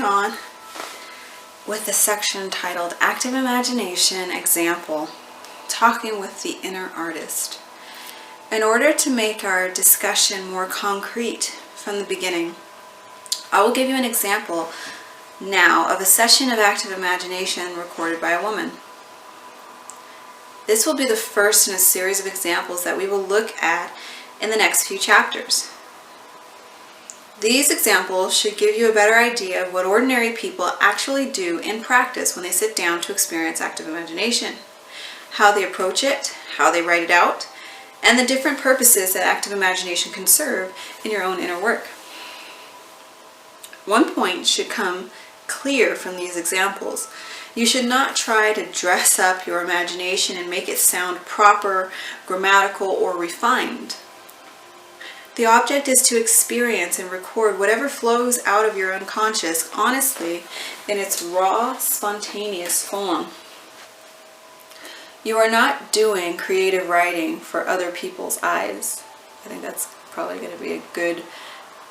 continuing on with the section titled Active Imagination Example, talking with the inner artist. In order to make our discussion more concrete from the beginning, I will give you an example now of a session of active imagination recorded by a woman. This will be the first in a series of examples that we will look at in the next few chapters. These examples should give you a better idea of what ordinary people actually do in practice when they sit down to experience active imagination, how they approach it, how they write it out, and the different purposes that active imagination can serve in your own inner work. One point should come clear from these examples. You should not try to dress up your imagination and make it sound proper, grammatical, or refined. The object is to experience and record whatever flows out of your unconscious honestly in its raw, spontaneous form. You are not doing creative writing for other people's eyes. I think that's probably going to be a good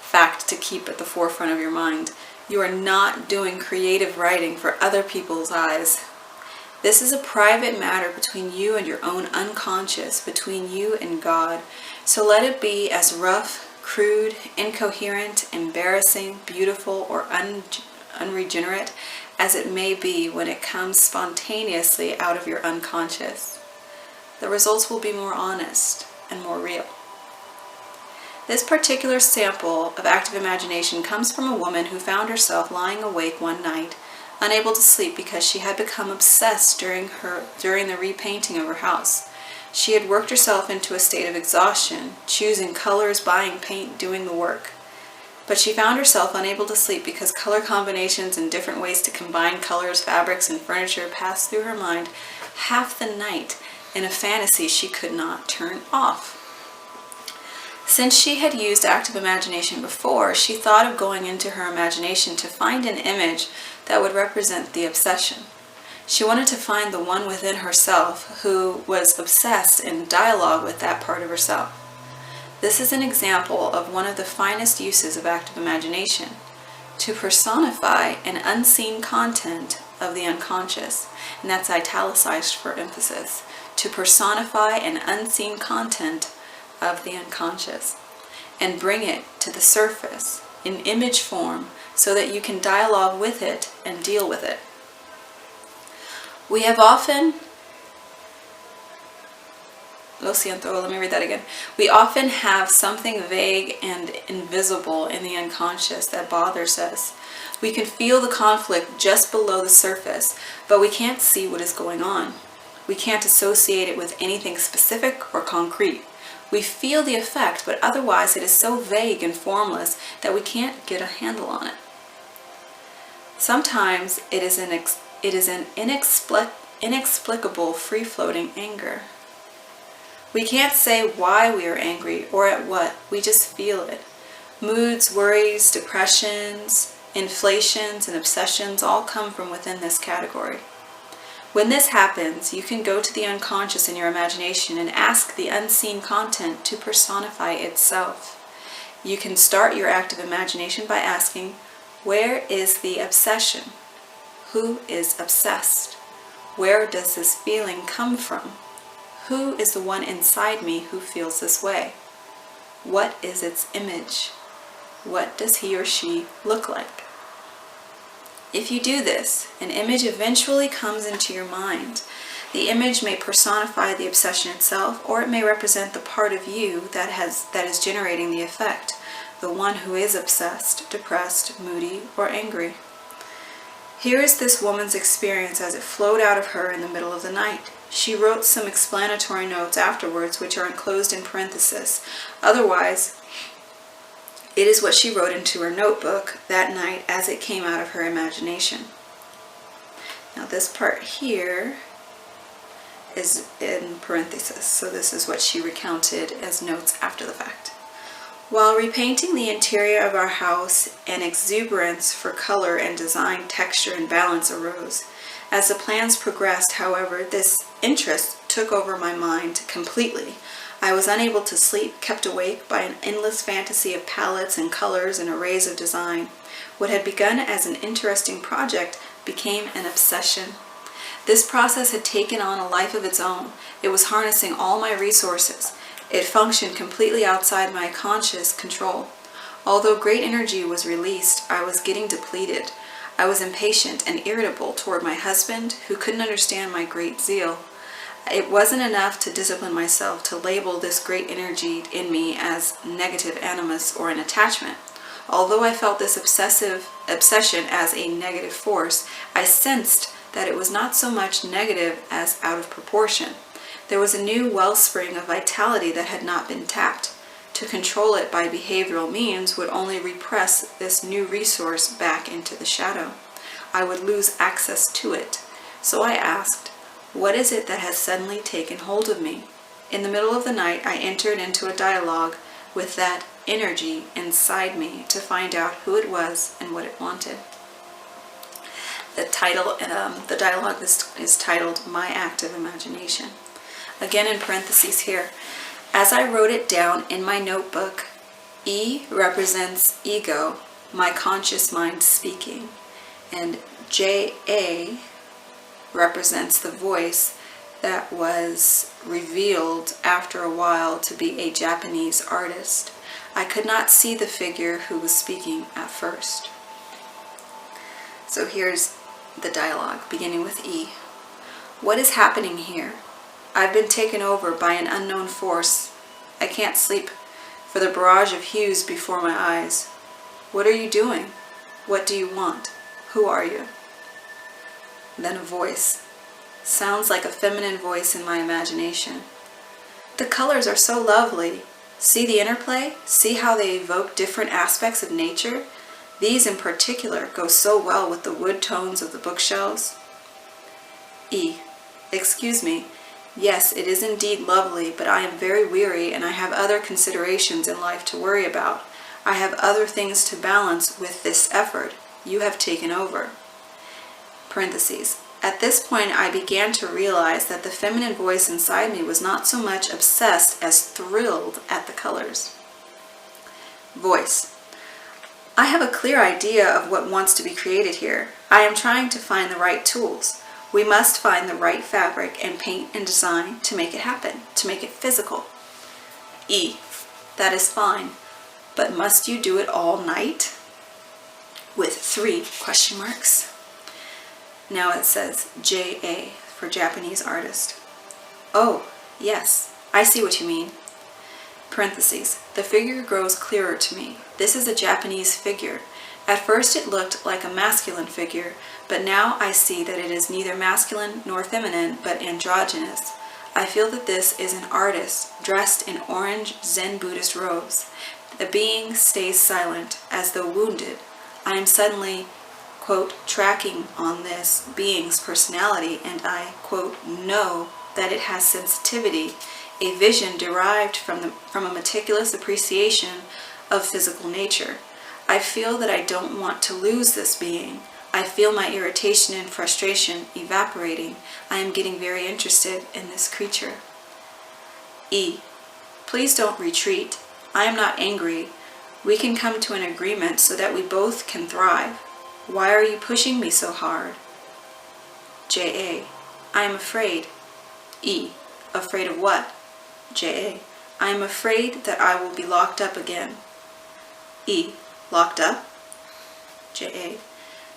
fact to keep at the forefront of your mind. You are not doing creative writing for other people's eyes. This is a private matter between you and your own unconscious, between you and God. So let it be as rough, crude, incoherent, embarrassing, beautiful, or unregenerate as it may be when it comes spontaneously out of your unconscious. The results will be more honest and more real. This particular sample of active imagination comes from a woman who found herself lying awake one night, unable to sleep because she had become obsessed during the repainting of her house. She had worked herself into a state of exhaustion, choosing colors, buying paint, doing the work. But she found herself unable to sleep because color combinations and different ways to combine colors, fabrics, and furniture passed through her mind half the night in a fantasy she could not turn off. Since she had used active imagination before, she thought of going into her imagination to find an image that would represent the obsession. She wanted to find the one within herself who was obsessed in dialogue with that part of herself. This is an example of one of the finest uses of active imagination, to personify an unseen content of the unconscious, and that's italicized for emphasis, to personify an unseen content of the unconscious and bring it to the surface in image form so that you can dialogue with it and deal with it. We often have something vague and invisible in the unconscious that bothers us. We can feel the conflict just below the surface, but we can't see what is going on. We can't associate it with anything specific or concrete. We feel the effect, but otherwise it is so vague and formless that we can't get a handle on it. Sometimes it is an inexplicable, free-floating anger. We can't say why we are angry or at what, we just feel it. Moods, worries, depressions, inflations, and obsessions all come from within this category. When this happens, you can go to the unconscious in your imagination and ask the unseen content to personify itself. You can start your active imagination by asking, where is the obsession? Who is obsessed? Where does this feeling come from? Who is the one inside me who feels this way? What is its image? What does he or she look like? If you do this, an image eventually comes into your mind. The image may personify the obsession itself, or it may represent the part of you that is generating the effect, the one who is obsessed, depressed, moody, or angry. Here is this woman's experience as it flowed out of her in the middle of the night. She wrote some explanatory notes afterwards, which are enclosed in parentheses. Otherwise, it is what she wrote into her notebook that night as it came out of her imagination. Now this part here is in parentheses, so this is what she recounted as notes after the fact. While repainting the interior of our house, an exuberance for color and design, texture, and balance arose. As the plans progressed, however, this interest took over my mind completely. I was unable to sleep, kept awake by an endless fantasy of palettes and colors and arrays of design. What had begun as an interesting project became an obsession. This process had taken on a life of its own. It was harnessing all my resources. It functioned completely outside my conscious control. Although great energy was released, I was getting depleted. I was impatient and irritable toward my husband, who couldn't understand my great zeal. It wasn't enough to discipline myself to label this great energy in me as negative animus or an attachment. Although I felt this obsession as a negative force, I sensed that it was not so much negative as out of proportion. There was a new wellspring of vitality that had not been tapped. To control it by behavioral means would only repress this new resource back into the shadow. I would lose access to it. So I asked, what is it that has suddenly taken hold of me? In the middle of the night, I entered into a dialogue with that energy inside me to find out who it was and what it wanted. The title, the dialogue is titled My Active Imagination. Again in parentheses here. As I wrote it down in my notebook, E represents ego, my conscious mind speaking, and JA represents the voice that was revealed after a while to be a Japanese artist. I could not see the figure who was speaking at first. So here's the dialogue, beginning with E. What is happening here? I've been taken over by an unknown force. I can't sleep for the barrage of hues before my eyes. What are you doing? What do you want? Who are you? Then a voice. Sounds like a feminine voice in my imagination. The colors are so lovely. See the interplay? See how they evoke different aspects of nature? These in particular go so well with the wood tones of the bookshelves. E. Excuse me. Yes, it is indeed lovely, but I am very weary and I have other considerations in life to worry about. I have other things to balance with this effort. You have taken over. Parentheses. At this point, I began to realize that the feminine voice inside me was not so much obsessed as thrilled at the colors. Voice. I have a clear idea of what wants to be created here. I am trying to find the right tools. We must find the right fabric and paint and design to make it happen, to make it physical. E. That is fine, but must you do it all night? With 3 question marks. Now it says JA for Japanese artist. Oh, yes, I see what you mean. Parentheses. The figure grows clearer to me. This is a Japanese figure. At first it looked like a masculine figure, but now I see that it is neither masculine nor feminine, but androgynous. I feel that this is an artist dressed in orange Zen Buddhist robes. The being stays silent, as though wounded. I am suddenly, quote, tracking on this being's personality, and I, quote, know that it has sensitivity, a vision derived from a meticulous appreciation of physical nature. I feel that I don't want to lose this being. I feel my irritation and frustration evaporating. I am getting very interested in this creature. E. Please don't retreat. I am not angry. We can come to an agreement so that we both can thrive. Why are you pushing me so hard? J.A. I am afraid. E. Afraid of what? J.A. I am afraid that I will be locked up again. E. Locked up? J.A.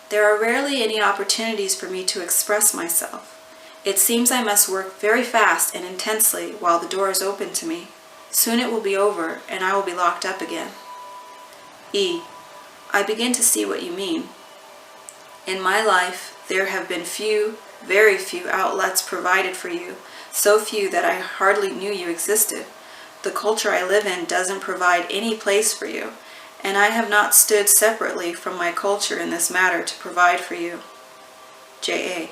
There are rarely any opportunities for me to express myself. It seems I must work very fast and intensely while the door is open to me. Soon it will be over and I will be locked up again. E. I begin to see what you mean. In my life, there have been very few outlets provided for you, so few that I hardly knew you existed. The culture I live in doesn't provide any place for you, and I have not stood separately from my culture in this matter to provide for you. J.A.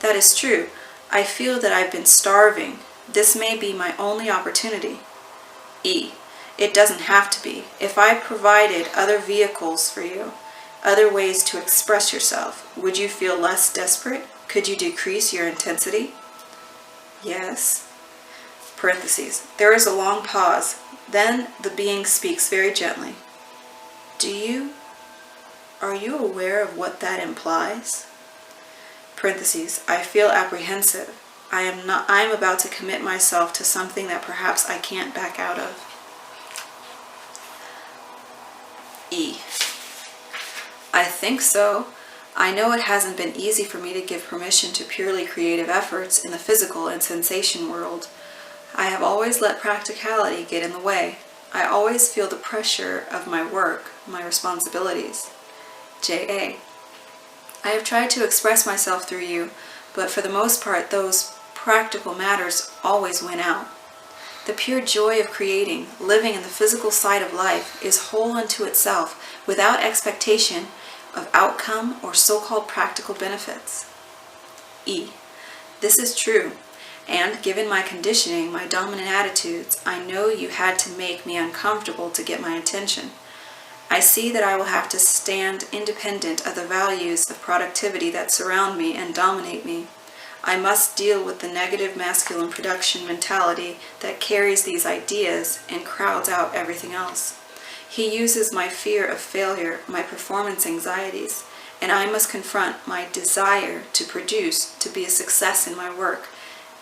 That is true. I feel that I've been starving. This may be my only opportunity. E. It doesn't have to be. If I provided other vehicles for you, other ways to express yourself, would you feel less desperate? Could you decrease your intensity? Yes. Parentheses. There is a long pause. Then the being speaks very gently. Do you Are you aware of what that implies? Parentheses, I feel apprehensive. I am about to commit myself to something that perhaps I can't back out of. E. I think so. I know it hasn't been easy for me to give permission to purely creative efforts in the physical and sensation world. I have always let practicality get in the way. I always feel the pressure of my work, my responsibilities. J.A. I have tried to express myself through you, but for the most part those practical matters always win out. The pure joy of creating, living in the physical side of life, is whole unto itself, without expectation of outcome or so-called practical benefits. E. This is true, and given my conditioning, my dominant attitudes, I know you had to make me uncomfortable to get my attention. I see that I will have to stand independent of the values of productivity that surround me and dominate me. I must deal with the negative masculine production mentality that carries these ideas and crowds out everything else. He uses my fear of failure, my performance anxieties, and I must confront my desire to produce, to be a success in my work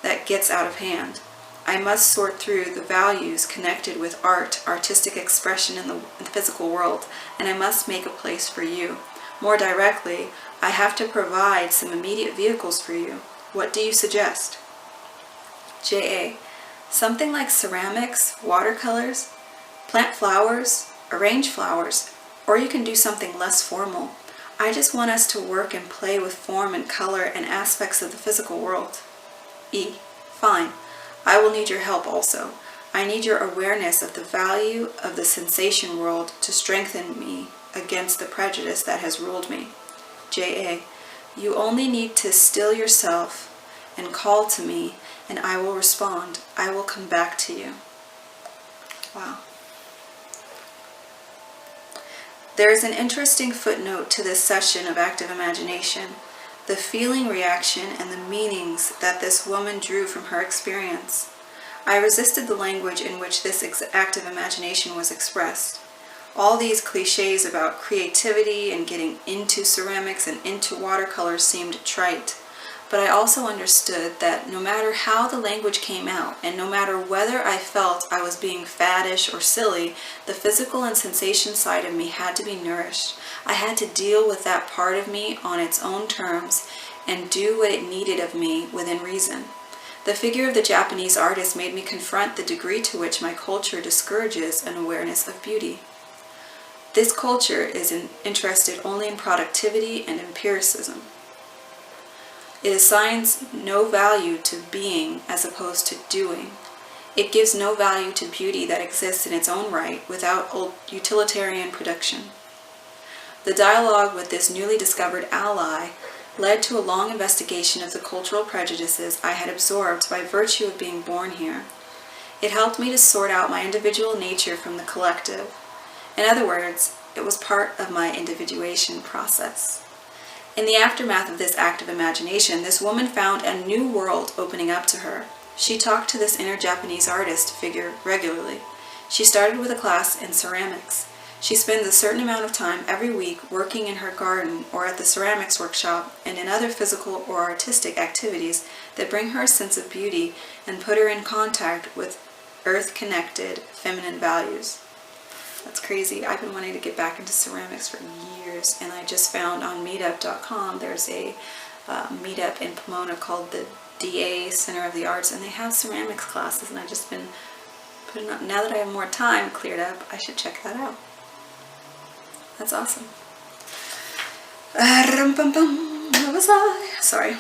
that gets out of hand. I must sort through the values connected with art, artistic expression in the physical world, and I must make a place for you. More directly, I have to provide some immediate vehicles for you. What do you suggest? J.A. Something like ceramics, watercolors, plant flowers, arrange flowers, or you can do something less formal. I just want us to work and play with form and color and aspects of the physical world. E. Fine. I will need your help also. I need your awareness of the value of the sensation world to strengthen me against the prejudice that has ruled me. J.A. You only need to still yourself and call to me, and I will respond. I will come back to you. Wow. There is an interesting footnote to this session of active imagination, the feeling reaction and the meanings that this woman drew from her experience. I resisted the language in which this active imagination was expressed. All these cliches about creativity and getting into ceramics and into watercolors seemed trite, but I also understood that no matter how the language came out, and no matter whether I felt I was being faddish or silly, the physical and sensation side of me had to be nourished. I had to deal with that part of me on its own terms and do what it needed of me within reason. The figure of the Japanese artist made me confront the degree to which my culture discourages an awareness of beauty. This culture is interested only in productivity and empiricism. It assigns no value to being as opposed to doing. It gives no value to beauty that exists in its own right without utilitarian production. The dialogue with this newly discovered ally led to a long investigation of the cultural prejudices I had absorbed by virtue of being born here. It helped me to sort out my individual nature from the collective. In other words, it was part of my individuation process. In the aftermath of this active imagination, this woman found a new world opening up to her. She talked to this inner Japanese artist figure regularly. She started with a class in ceramics. She spends a certain amount of time every week working in her garden or at the ceramics workshop and in other physical or artistic activities that bring her a sense of beauty and put her in contact with earth-connected feminine values. That's crazy. I've been wanting to get back into ceramics for years, and I just found on meetup.com there's a meetup in Pomona called the DA Center of the Arts, and they have ceramics classes, and I've just been putting up. Now that I have more time cleared up, I should check that out. That's awesome. Where was I? Sorry.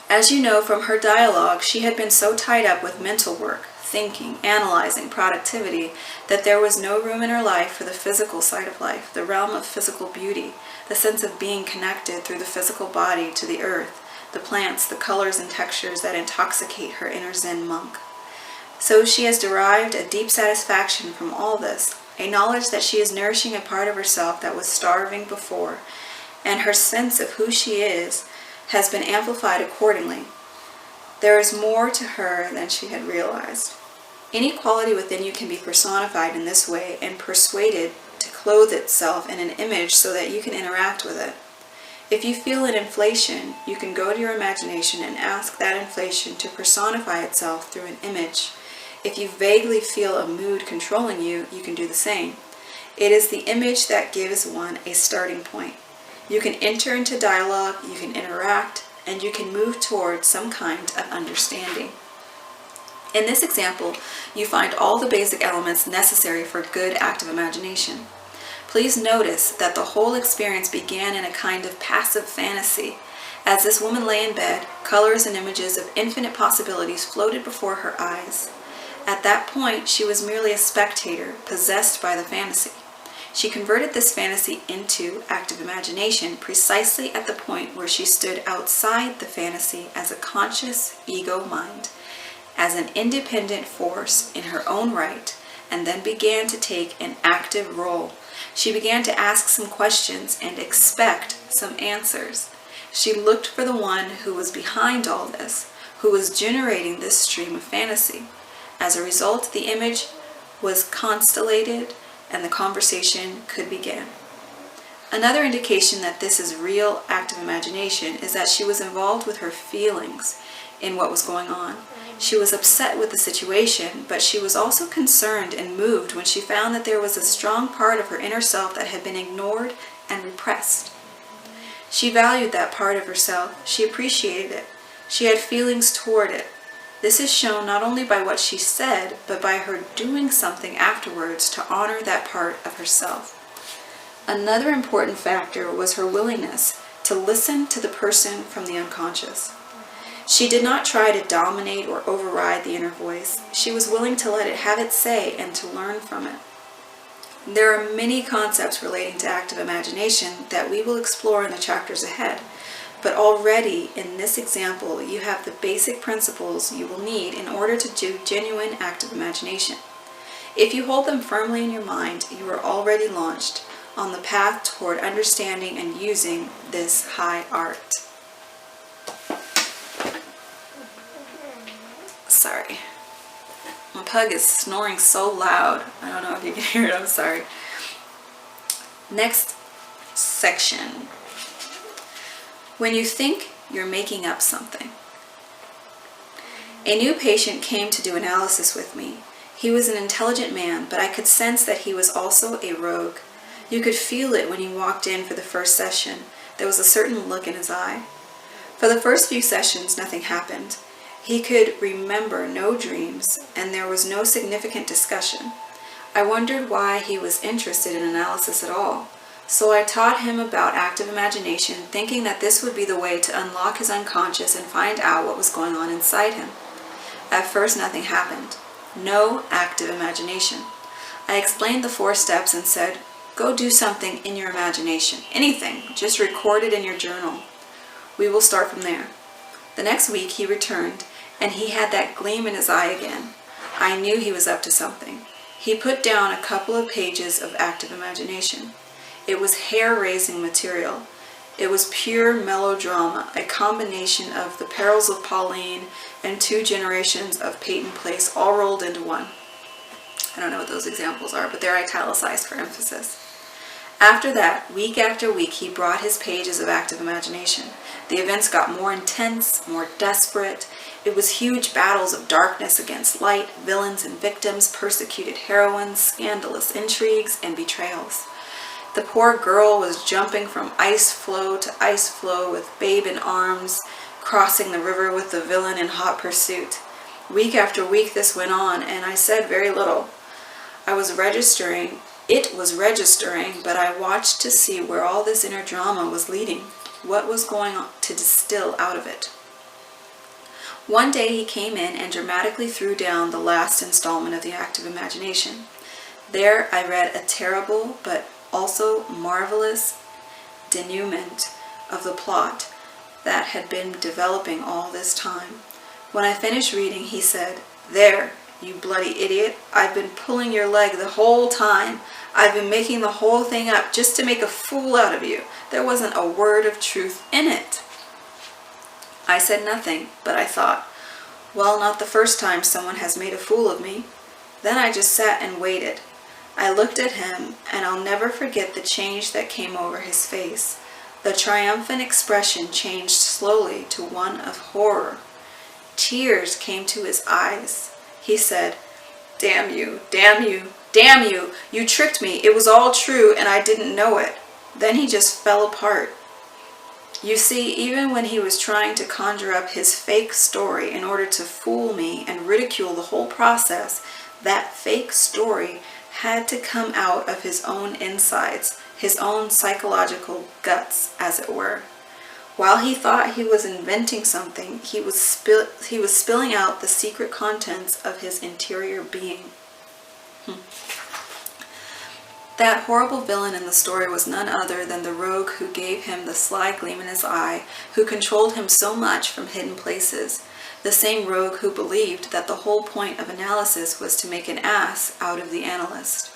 As you know from her dialogue, she had been so tied up with mental work, thinking, analyzing, productivity, that there was no room in her life for the physical side of life, the realm of physical beauty, the sense of being connected through the physical body to the earth, the plants, the colors and textures that intoxicate her inner Zen monk. So she has derived a deep satisfaction from all this, a knowledge that she is nourishing a part of herself that was starving before, and her sense of who she is has been amplified accordingly. There is more to her than she had realized. Any quality within you can be personified in this way and persuaded to clothe itself in an image so that you can interact with it. If you feel an inflation, you can go to your imagination and ask that inflation to personify itself through an image. If you vaguely feel a mood controlling you, you can do the same. It is the image that gives one a starting point. You can enter into dialogue, you can interact, and you can move towards some kind of understanding. In this example, you find all the basic elements necessary for good active imagination. Please notice that the whole experience began in a kind of passive fantasy. As this woman lay in bed, colors and images of infinite possibilities floated before her eyes. At that point, she was merely a spectator, possessed by the fantasy. She converted this fantasy into active imagination precisely at the point where she stood outside the fantasy as a conscious ego mind, as an independent force in her own right, and then began to take an active role. She began to ask some questions and expect some answers. She looked for the one who was behind all this, who was generating this stream of fantasy. As a result, the image was constellated and the conversation could begin. Another indication that this is real active imagination is that she was involved with her feelings in what was going on. She was upset with the situation, but she was also concerned and moved when she found that there was a strong part of her inner self that had been ignored and repressed. She valued that part of herself. She appreciated it. She had feelings toward it. This is shown not only by what she said, but by her doing something afterwards to honor that part of herself. Another important factor was her willingness to listen to the person from the unconscious. She did not try to dominate or override the inner voice. She was willing to let it have its say and to learn from it. There are many concepts relating to active imagination that we will explore in the chapters ahead, but already in this example you have the basic principles you will need in order to do genuine active imagination. If you hold them firmly in your mind, you are already launched on the path toward understanding and using this high art. Sorry. My pug is snoring so loud. I don't know if you can hear it. I'm sorry. Next section. When you think you're making up something. A new patient came to do analysis with me. He was an intelligent man, but I could sense that he was also a rogue. You could feel it when he walked in for the first session. There was a certain look in his eye. For the first few sessions, nothing happened. He could remember no dreams, and there was no significant discussion. I wondered why he was interested in analysis at all. So I taught him about active imagination, thinking that this would be the way to unlock his unconscious and find out what was going on inside him. At first, nothing happened. No active imagination. I explained the 4 steps and said, go do something in your imagination. Anything. Just record it in your journal. We will start from there. The next week he returned, and he had that gleam in his eye again. I knew he was up to something. He put down a couple of pages of active imagination. It was hair-raising material. It was pure melodrama, a combination of The Perils of Pauline and 2 generations of Peyton Place all rolled into one. I don't know what those examples are, but they're italicized for emphasis. After that, week after week, he brought his pages of active imagination. The events got more intense, more desperate. It was huge battles of darkness against light, villains and victims, persecuted heroines, scandalous intrigues, and betrayals. The poor girl was jumping from ice floe to ice floe with babe in arms, crossing the river with the villain in hot pursuit. Week after week this went on, and I said very little. It was registering, but I watched to see where all this inner drama was leading, what was going on to distill out of it. One day he came in and dramatically threw down the last installment of the active imagination. There I read a terrible but also marvelous denouement of the plot that had been developing all this time. When I finished reading, he said, "There, you bloody idiot, I've been pulling your leg the whole time. I've been making the whole thing up just to make a fool out of you. There wasn't a word of truth in it." I said nothing, but I thought, well, not the first time someone has made a fool of me. Then I just sat and waited. I looked at him, and I'll never forget the change that came over his face. The triumphant expression changed slowly to one of horror. Tears came to his eyes. He said, "Damn you, damn you, damn you! You tricked me. It was all true, and I didn't know it." Then he just fell apart. You see, even when he was trying to conjure up his fake story in order to fool me and ridicule the whole process, that fake story had to come out of his own insides, his own psychological guts, as it were. While he thought he was inventing something, he was spilling out the secret contents of his interior being. That horrible villain in the story was none other than the rogue who gave him the sly gleam in his eye, who controlled him so much from hidden places. The same rogue who believed that the whole point of analysis was to make an ass out of the analyst.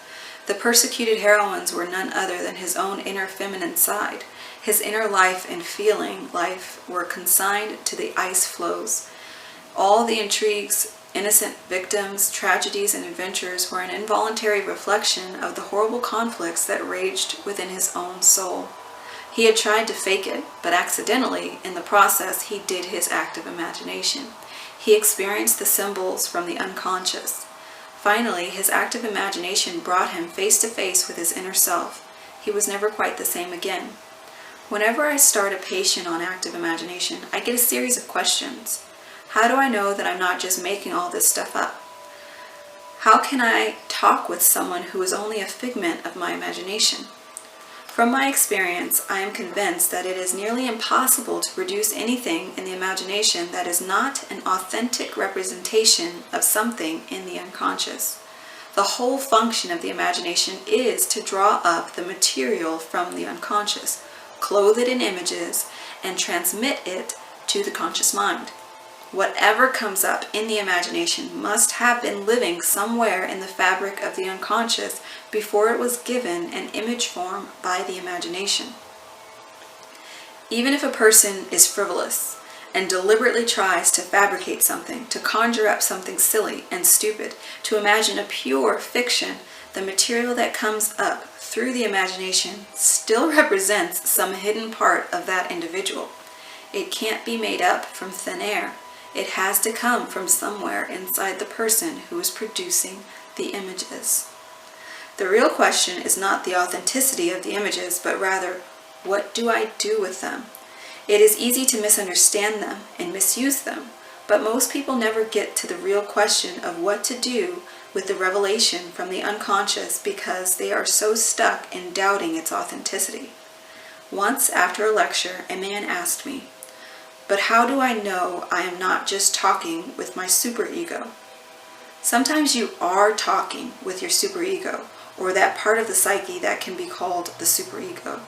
The persecuted heroines were none other than his own inner feminine side. His inner life and feeling life were consigned to the ice floes. All the intrigues, innocent victims, tragedies, and adventures were an involuntary reflection of the horrible conflicts that raged within his own soul. He had tried to fake it, but accidentally, in the process, he did his active imagination. He experienced the symbols from the unconscious. Finally, his active imagination brought him face to face with his inner self. He was never quite the same again. Whenever I start a patient on active imagination, I get a series of questions. How do I know that I'm not just making all this stuff up? How can I talk with someone who is only a figment of my imagination? From my experience, I am convinced that it is nearly impossible to produce anything in the imagination that is not an authentic representation of something in the unconscious. The whole function of the imagination is to draw up the material from the unconscious, clothe it in images, and transmit it to the conscious mind. Whatever comes up in the imagination must have been living somewhere in the fabric of the unconscious before it was given an image form by the imagination. Even if a person is frivolous and deliberately tries to fabricate something, to conjure up something silly and stupid, to imagine a pure fiction, the material that comes up through the imagination still represents some hidden part of that individual. It can't be made up from thin air. It has to come from somewhere inside the person who is producing the images. The real question is not the authenticity of the images, but rather, what do I do with them? It is easy to misunderstand them and misuse them, but most people never get to the real question of what to do with the revelation from the unconscious because they are so stuck in doubting its authenticity. Once, after a lecture, a man asked me, "But how do I know I am not just talking with my superego?" Sometimes you are talking with your superego, or that part of the psyche that can be called the superego.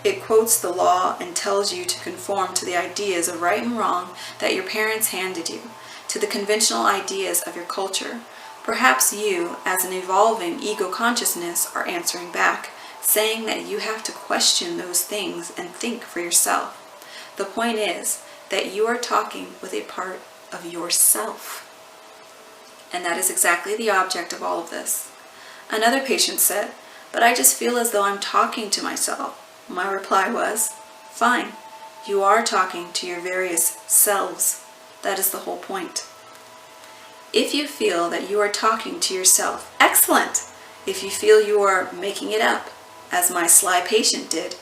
It quotes the law and tells you to conform to the ideas of right and wrong that your parents handed you, to the conventional ideas of your culture. Perhaps you, as an evolving ego consciousness, are answering back, saying that you have to question those things and think for yourself. The point is that you are talking with a part of yourself. And that is exactly the object of all of this. Another patient said, "But I just feel as though I'm talking to myself." My reply was, "Fine, you are talking to your various selves. That is the whole point. If you feel that you are talking to yourself, excellent. If you feel you are making it up, as my sly patient did,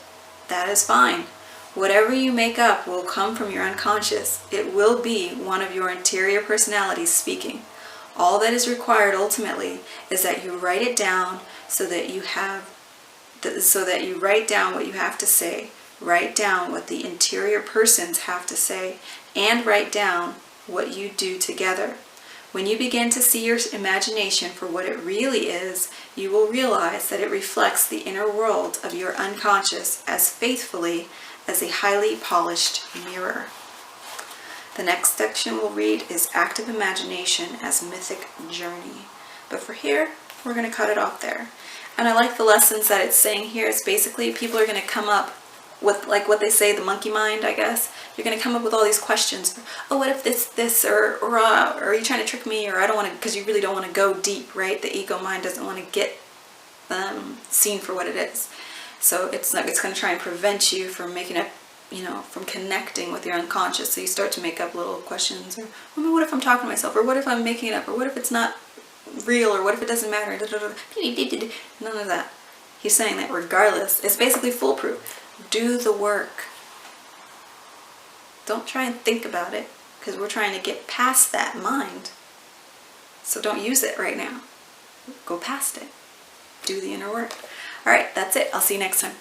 that is fine. Whatever you make up will come from your unconscious. It will be one of your interior personalities speaking. All that is required ultimately is that you write it down so that you write down what you have to say, write down what the interior persons have to say, and write down what you do together. When you begin to see your imagination for what it really is, you will realize that it reflects the inner world of your unconscious as faithfully as a highly polished mirror. The next section we'll read is Active Imagination as Mythic Journey. But for here, we're going to cut it off there. And I like the lessons that it's saying here. It's basically people are going to come up with, like what they say, the monkey mind, I guess. You're going to come up with all these questions. Oh, what if this, or are you trying to trick me, or I don't want to, because you really don't want to go deep, right? The ego mind doesn't want to get them seen for what it is. So it's going to try and prevent you from making up, from connecting with your unconscious. So you start to make up little questions, or what if I'm talking to myself, or what if I'm making it up, or what if it's not real, or what if it doesn't matter, none of that. He's saying that regardless, it's basically foolproof. Do the work. Don't try and think about it, because we're trying to get past that mind. So don't use it right now. Go past it. Do the inner work. All right, that's it. I'll see you next time.